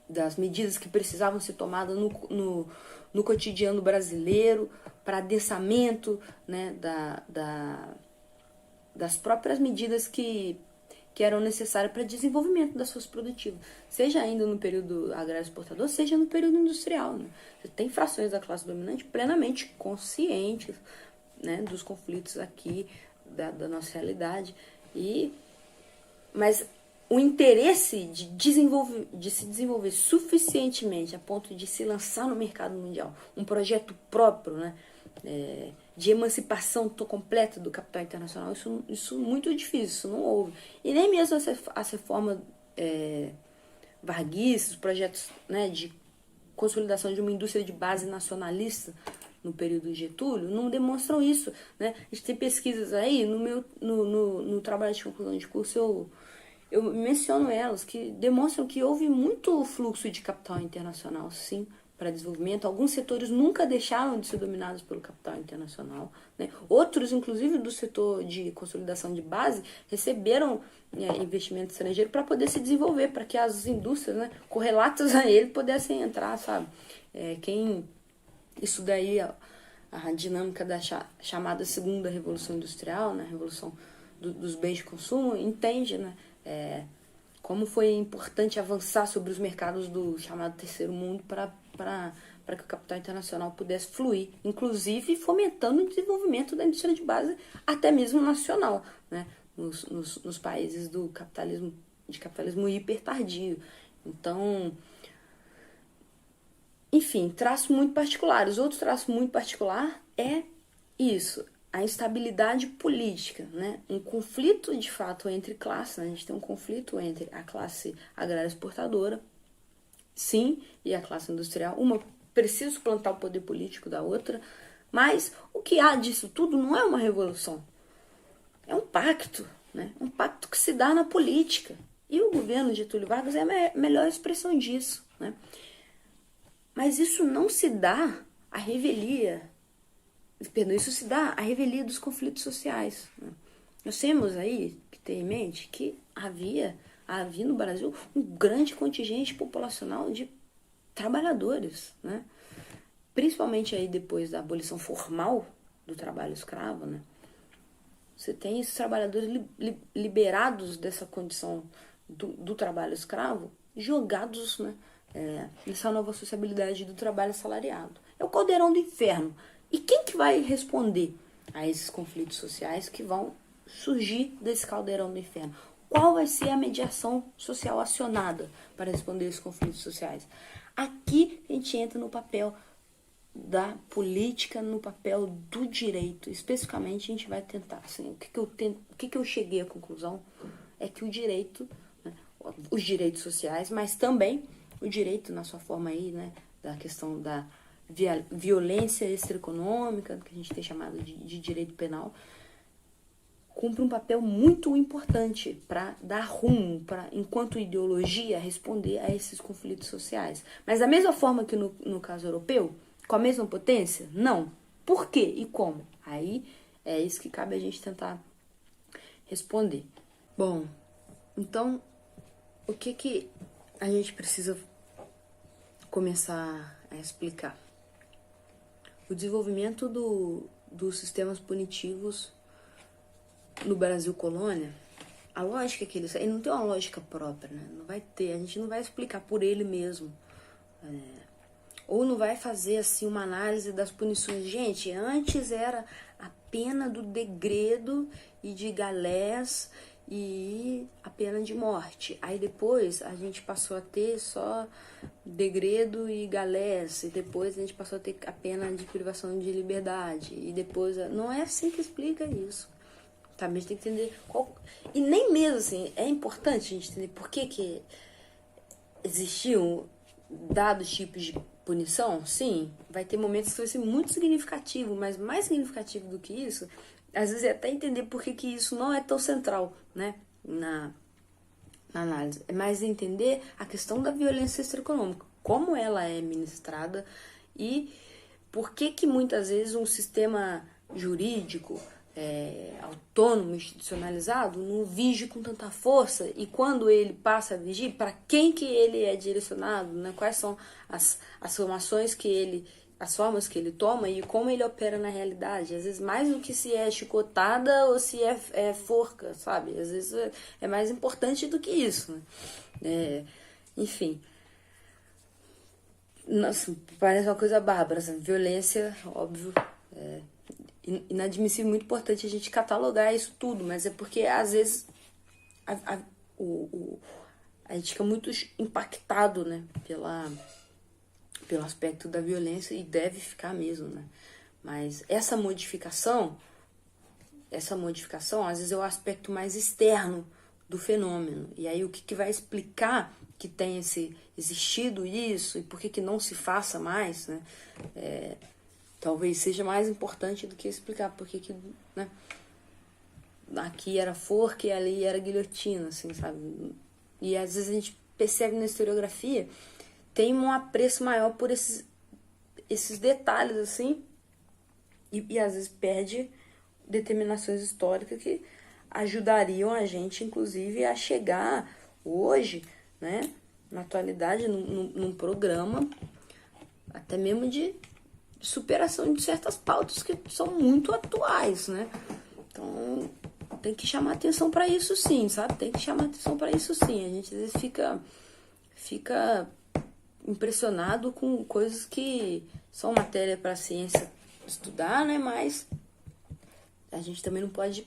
A: das medidas que precisavam ser tomadas no cotidiano brasileiro, para adensamento, né, das próprias medidas que eram necessárias para desenvolvimento das forças produtivas, seja ainda no período agrário exportador, seja no período industrial, né? Você tem frações da classe dominante plenamente conscientes, né, dos conflitos aqui da nossa realidade, mas o interesse de se desenvolver suficientemente a ponto de se lançar no mercado mundial um projeto próprio, né, de emancipação completa do capital internacional, isso muito difícil, isso não houve. E nem mesmo as reformas varguistas, os projetos, né, de consolidação de uma indústria de base nacionalista no período de Getúlio, não demonstram isso, né? A gente tem pesquisas aí, no trabalho de conclusão de curso eu menciono elas, que demonstram que houve muito fluxo de capital internacional, sim, para desenvolvimento. Alguns setores nunca deixaram de ser dominados pelo capital internacional, né? Outros, inclusive do setor de consolidação de base, receberam investimento estrangeiro para poder se desenvolver, para que as indústrias, né, correlatas a ele pudessem entrar, sabe? Isso daí, a dinâmica da chamada segunda revolução industrial, né, revolução dos bens de consumo, entende, né, como foi importante avançar sobre os mercados do chamado terceiro mundo para para que o capital internacional pudesse fluir, inclusive fomentando o desenvolvimento da indústria de base, até mesmo nacional, né? Nos países do capitalismo hiper tardio. Então, enfim, traços muito particulares. Outro traço muito particular é isso, a instabilidade política, né? Um conflito de fato entre classes, né? A gente tem um conflito entre a classe agrária exportadora, sim, e a classe industrial. Uma precisa suplantar o poder político da outra, mas o que há disso tudo não é uma revolução, é um pacto, né? Um pacto que se dá na política. E o governo de Getúlio Vargas é a melhor expressão disso, né? Mas isso não se dá à revelia, isso se dá à revelia dos conflitos sociais, né? Nós temos aí que ter em mente que havia no Brasil um grande contingente populacional de trabalhadores, né? Principalmente aí depois da abolição formal do trabalho escravo, né? Você tem esses trabalhadores liberados dessa condição do trabalho escravo, jogados, né, nessa nova sociabilidade do trabalho assalariado. É o caldeirão do inferno. E quem que vai responder a esses conflitos sociais que vão surgir desse caldeirão do inferno? Qual vai ser a mediação social acionada para responder esses conflitos sociais? Aqui a gente entra no papel da política, no papel do direito. Especificamente a gente vai tentar, assim, o que eu cheguei à conclusão é que o direito, né, os direitos sociais, mas também o direito na sua forma aí, né, da questão da violência extraeconômica, que a gente tem chamado de direito penal, cumpre um papel muito importante para dar rumo, para, enquanto ideologia, responder a esses conflitos sociais. Mas da mesma forma que no caso europeu, com a mesma potência? Não. Por quê e como? Aí é isso que cabe a gente tentar responder. Bom, então, o que a gente precisa começar a explicar? O desenvolvimento dos sistemas punitivos no Brasil colônia, a lógica que ele não tem uma lógica própria, né? Não vai ter, a gente não vai explicar por ele mesmo. Ou não vai fazer assim uma análise das punições. Gente, antes era a pena do degredo e de galés e a pena de morte. Aí depois a gente passou a ter só degredo e galés. E depois a gente passou a ter a pena de privação de liberdade. E depois... Não é assim que explica isso. Tá? A gente tem que entender qual... E nem mesmo assim, é importante a gente entender por que existiam dados tipos de punição. Sim, vai ter momentos que vai ser muito significativo, mas mais significativo do que isso, às vezes é até entender por que isso não é tão central, né, na análise. É mais entender a questão da violência extraeconômica, como ela é ministrada e por que muitas vezes um sistema jurídico autônomo, institucionalizado, não vige com tanta força, e quando ele passa a vigir, para quem que ele é direcionado, né? Quais são as formações as formas que ele toma e como ele opera na realidade. Às vezes mais do que se é chicotada ou se é forca, sabe? Às vezes é mais importante do que isso, né? Enfim, nossa, parece uma coisa bárbara, essa violência, óbvio, inadmissível, muito importante a gente catalogar isso tudo, mas é porque às vezes a gente fica muito impactado, né, pelo aspecto da violência, e deve ficar mesmo, né? Mas essa modificação às vezes é o aspecto mais externo do fenômeno, e aí o que vai explicar que tenha existido isso e por que não se faça mais, né? Talvez seja mais importante do que explicar por que, né, aqui era forca e ali era guilhotina, assim, sabe? E às vezes a gente percebe na historiografia, tem um apreço maior por esses detalhes, assim, e às vezes perde determinações históricas que ajudariam a gente, inclusive, a chegar hoje, né, na atualidade, num programa, até mesmo de superação de certas pautas que são muito atuais, né? Então, tem que chamar atenção para isso sim, sabe? Tem que chamar atenção para isso sim. A gente às vezes fica impressionado com coisas que são matéria para a ciência estudar, né? Mas a gente também não pode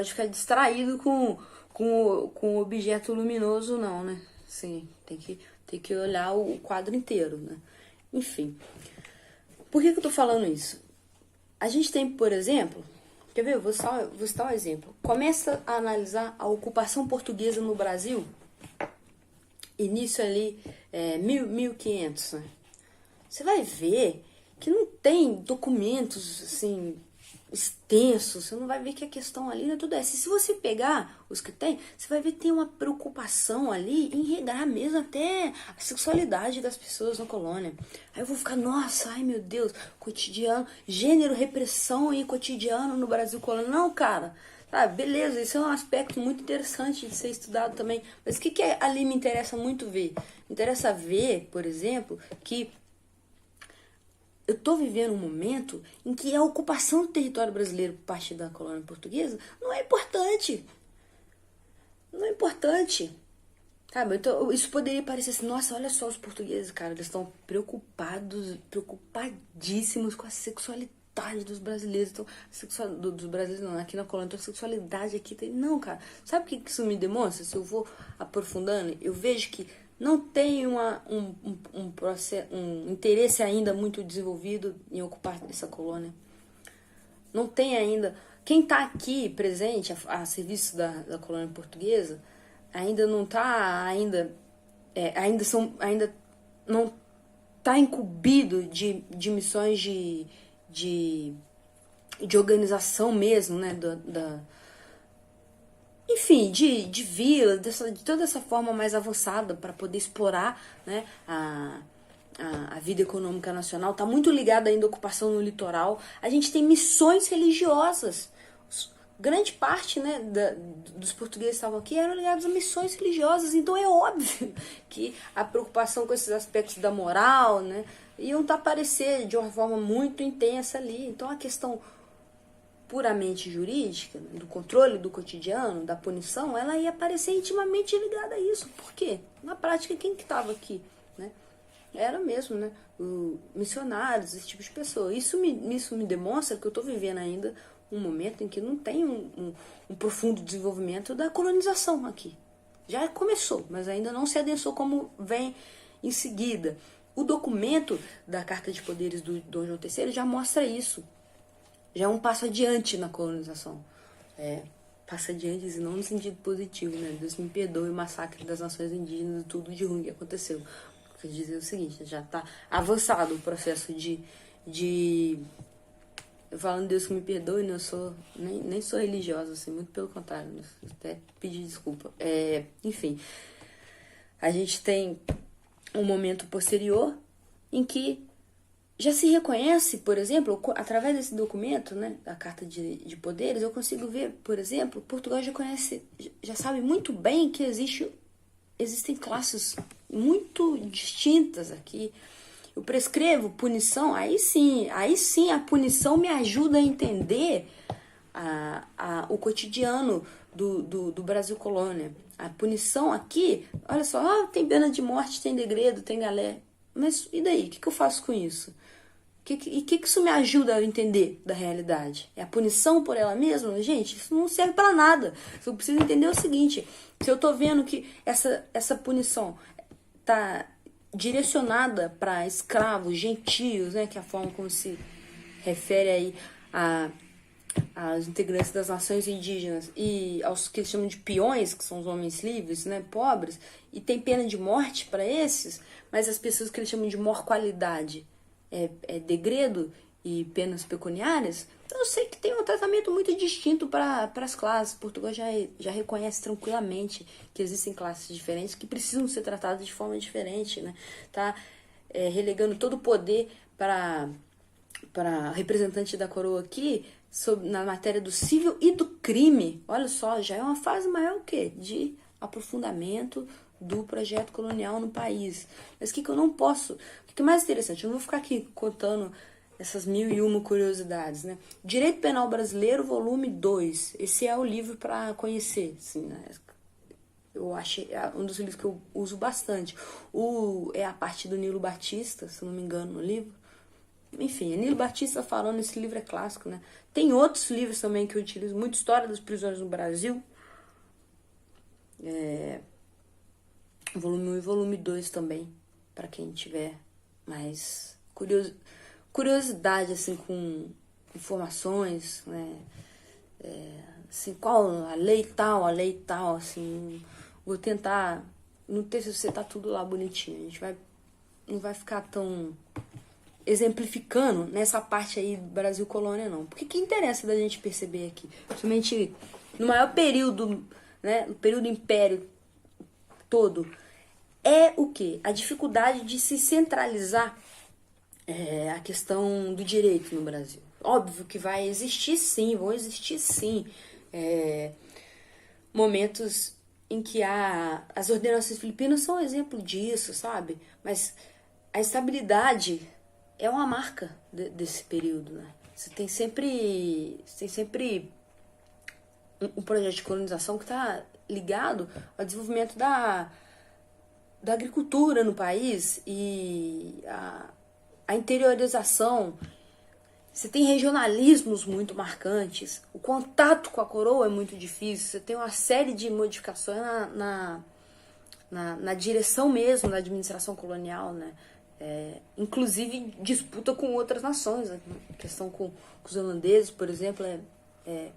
A: ficar distraído com o objeto luminoso, não, né? Sim, tem que olhar o quadro inteiro, né? Enfim, por que eu tô falando isso? A gente tem, por exemplo, quer ver? Vou citar um exemplo. Começa a analisar a ocupação portuguesa no Brasil, início ali, 1500, né? Você vai ver que não tem documentos, assim, extensos, você não vai ver que a questão ali não é tudo essa. E se você pegar os que tem, você vai ver que tem uma preocupação ali em regrar mesmo até a sexualidade das pessoas na colônia. Aí eu vou ficar, nossa, ai meu Deus, cotidiano, gênero, repressão e cotidiano no Brasil colônia. Não, cara, beleza, isso é um aspecto muito interessante de ser estudado também. Mas o que ali me interessa muito ver? Me interessa ver, por exemplo, que eu estou vivendo um momento em que a ocupação do território brasileiro por parte da colônia portuguesa não é importante. Não é importante. Sabe? Então, isso poderia parecer assim, nossa, olha só os portugueses, cara, eles estão preocupadíssimos com a sexualidade dos brasileiros. Então, dos brasileiros não, aqui na colônia, então a sexualidade aqui tem. Não, cara, sabe o que isso me demonstra? Se eu vou aprofundando, eu vejo que não tem um interesse ainda muito desenvolvido em ocupar essa colônia. Não tem ainda. Quem está aqui presente a serviço da colônia portuguesa ainda não está ainda não está incumbido de missões de organização mesmo, né, enfim, de vila, de toda essa forma mais avançada para poder explorar, né, a vida econômica nacional. Está muito ligada ainda à ocupação no litoral. A gente tem missões religiosas. Grande parte, né, dos portugueses que estavam aqui eram ligados a missões religiosas. Então é óbvio que a preocupação com esses aspectos da moral, né, iam aparecer de uma forma muito intensa ali. Então a questão puramente jurídica, do controle do cotidiano, da punição, ela ia aparecer intimamente ligada a isso. Por quê? Na prática, quem que estava aqui, né? Era mesmo, né? Missionários, esse tipo de pessoa. Isso me demonstra que eu estou vivendo ainda um momento em que não tem um profundo desenvolvimento da colonização aqui. Já começou, mas ainda não se adensou como vem em seguida. O documento da Carta de Poderes do Dom João III já mostra isso. Já é um passo adiante na colonização. Passo adiante, e não no sentido positivo, né? Deus me perdoe o massacre das nações indígenas e tudo de ruim que aconteceu. Quer dizer o seguinte, já está avançado o processo de falando Deus que me perdoe, né? Eu sou, nem sou religiosa, assim, muito pelo contrário, até pedir desculpa. Enfim, a gente tem um momento posterior em que já se reconhece, por exemplo, através desse documento, né, da Carta de Poderes, eu consigo ver, por exemplo, Portugal já sabe muito bem que existem classes muito distintas aqui. Eu prescrevo punição, aí sim a punição me ajuda a entender o cotidiano do Brasil colônia. A punição aqui, olha só, tem pena de morte, tem degredo, tem galé. Mas e daí? O que eu faço com isso? E o que isso me ajuda a entender da realidade? É a punição por ela mesma? Gente, isso não serve para nada. Eu preciso entender o seguinte: se eu tô vendo que essa punição tá direcionada para escravos, gentios, né, que é a forma como se refere aí aos integrantes das nações indígenas e aos que eles chamam de peões, que são os homens livres, né, pobres, e tem pena de morte para esses, mas as pessoas que eles chamam de maior qualidade é degredo e penas pecuniárias. Então eu sei que tem um tratamento muito distinto para as classes. Portugal já reconhece tranquilamente que existem classes diferentes que precisam ser tratadas de forma diferente, né? Tá relegando todo o poder para representante da coroa aqui na matéria do civil e do crime. Olha só, já é uma fase maior o quê? De aprofundamento do projeto colonial no país. Mas o que eu não posso... O que é mais interessante? Eu não vou ficar aqui contando essas 1001 curiosidades, né? Direito Penal Brasileiro, volume 2. Esse é o livro para conhecer, assim, né? Eu achei um dos livros que eu uso bastante. É a parte do Nilo Batista, se não me engano, no livro. Enfim, é Nilo Batista falando, esse livro é clássico, né? Tem outros livros também que eu utilizo muito, História dos Prisioneiros no Brasil. Volume 1 e volume 2 também, para quem tiver mais curiosidade, assim, com informações, né? Assim, qual a lei tal, assim, vou tentar, no texto você tá tudo lá bonitinho, a gente não vai ficar tão exemplificando nessa parte aí do Brasil colônia, não, porque que interessa da gente perceber aqui, principalmente no maior período, né, o período império todo, é o que? A dificuldade de se centralizar a questão do direito no Brasil. Óbvio que vai existir sim, vão existir sim momentos em que as ordenações filipinas são um exemplo disso, sabe? Mas a estabilidade é uma marca desse período, né? Você tem sempre um projeto de colonização que está ligado ao desenvolvimento da agricultura no país e a interiorização. Você tem regionalismos muito marcantes, o contato com a coroa é muito difícil, você tem uma série de modificações na direção mesmo da administração colonial, né? Inclusive disputa com outras nações, né? A questão com os holandeses, por exemplo, é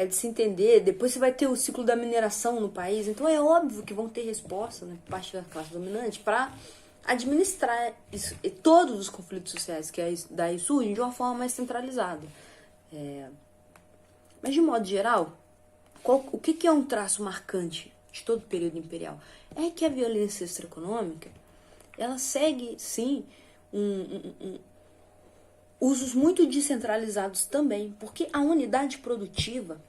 A: de se entender. Depois você vai ter o ciclo da mineração no país, então é óbvio que vão ter resposta, né, por parte da classe dominante para administrar isso, e todos os conflitos sociais que daí surgem de uma forma mais centralizada. Mas de modo geral, o que é um traço marcante de todo o período imperial? É que a violência extraeconômica, ela segue, sim, usos muito descentralizados também, porque a unidade produtiva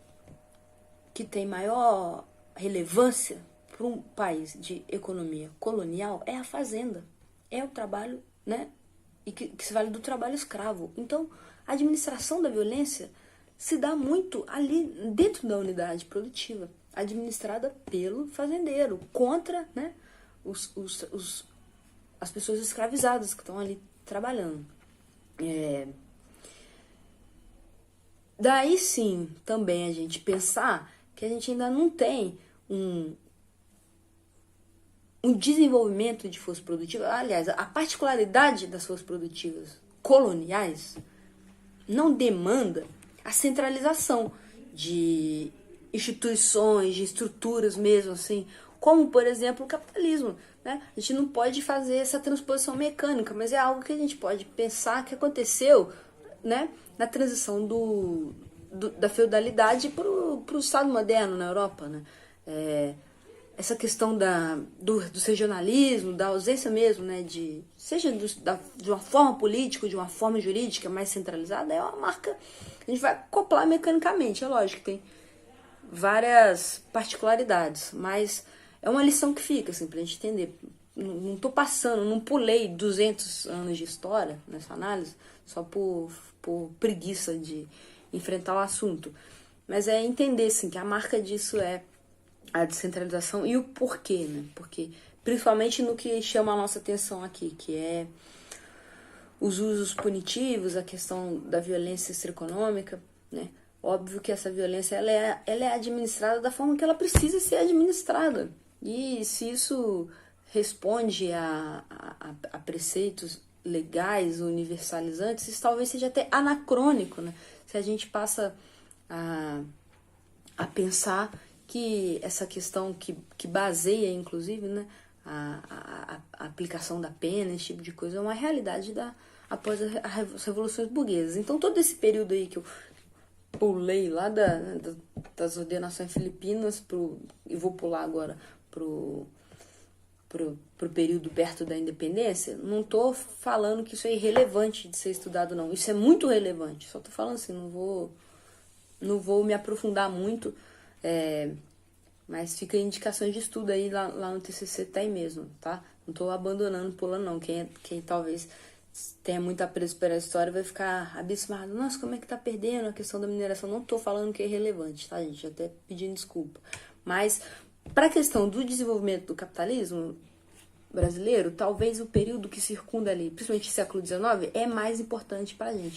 A: que tem maior relevância para um país de economia colonial é a fazenda, é o trabalho, né? E que se vale do trabalho escravo. Então, a administração da violência se dá muito ali dentro da unidade produtiva, administrada pelo fazendeiro, contra, né, as pessoas escravizadas que estão ali trabalhando. Daí sim, também a gente pensar que a gente ainda não tem um desenvolvimento de força produtiva. Aliás, a particularidade das forças produtivas coloniais não demanda a centralização de instituições, de estruturas mesmo, assim, como, por exemplo, o capitalismo, né? A gente não pode fazer essa transposição mecânica, mas é algo que a gente pode pensar que aconteceu, né, na transição da feudalidade para o Estado moderno na Europa, né? Essa questão dos regionalismo, da ausência mesmo, né, seja de uma forma política, de uma forma jurídica mais centralizada, é uma marca que a gente vai acoplar mecanicamente. É lógico que tem várias particularidades, mas é uma lição que fica, assim, pra gente entender. Não tô passando, não pulei 200 anos de história nessa análise, só por preguiça de enfrentar o assunto. Mas é entender, assim, que a marca disso é a descentralização e o porquê, né? Porque, principalmente no que chama a nossa atenção aqui, que é os usos punitivos, a questão da violência extraeconômica, né? Óbvio que essa violência ela é administrada da forma que ela precisa ser administrada. E se isso responde a preceitos legais, universalizantes, isso talvez seja até anacrônico, né? Se a gente passa a pensar que essa questão que baseia, inclusive, né, a aplicação da pena, esse tipo de coisa, é uma realidade após as revoluções burguesas. Então, todo esse período aí que eu pulei lá das ordenações filipinas, e vou pular agora pro período perto da independência, não tô falando que isso é irrelevante de ser estudado, não. Isso é muito relevante. Só tô falando assim, não vou me aprofundar muito, mas fica indicações de estudo aí lá no TCC, tá aí mesmo, tá? Não tô abandonando, pulando, não. Quem talvez tenha muito apreço pela história vai ficar abismado. Nossa, como é que tá perdendo a questão da mineração? Não tô falando que é irrelevante, tá, gente? Até pedindo desculpa. Mas para a questão do desenvolvimento do capitalismo brasileiro, talvez o período que circunda ali, principalmente século XIX, é mais importante para a gente.